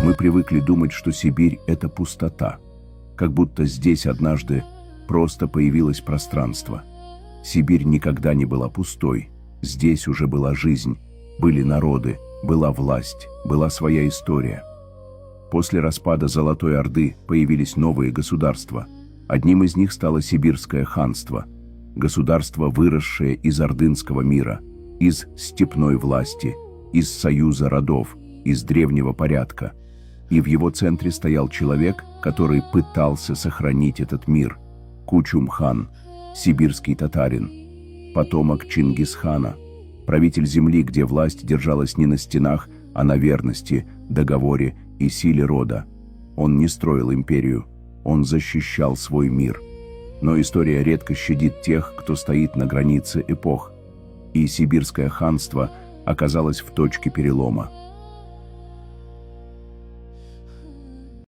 Мы привыкли думать, что Сибирь – это пустота, как будто здесь однажды просто появилось пространство. Сибирь никогда не была пустой, здесь уже была жизнь, были народы, была власть, была своя история. После распада Золотой Орды появились новые государства. Одним из них стало Сибирское ханство, государство, выросшее из ордынского мира, из степной власти, из союза родов, из древнего порядка. И в его центре стоял человек, который пытался сохранить этот мир – Кучум-хан, сибирский татарин, потомок Чингисхана, правитель земли, где власть держалась не на стенах, а на верности, договоре и силе рода. Он не строил империю, он защищал свой мир. Но история редко щадит тех, кто стоит на границе эпох. И Сибирское ханство оказалось в точке перелома.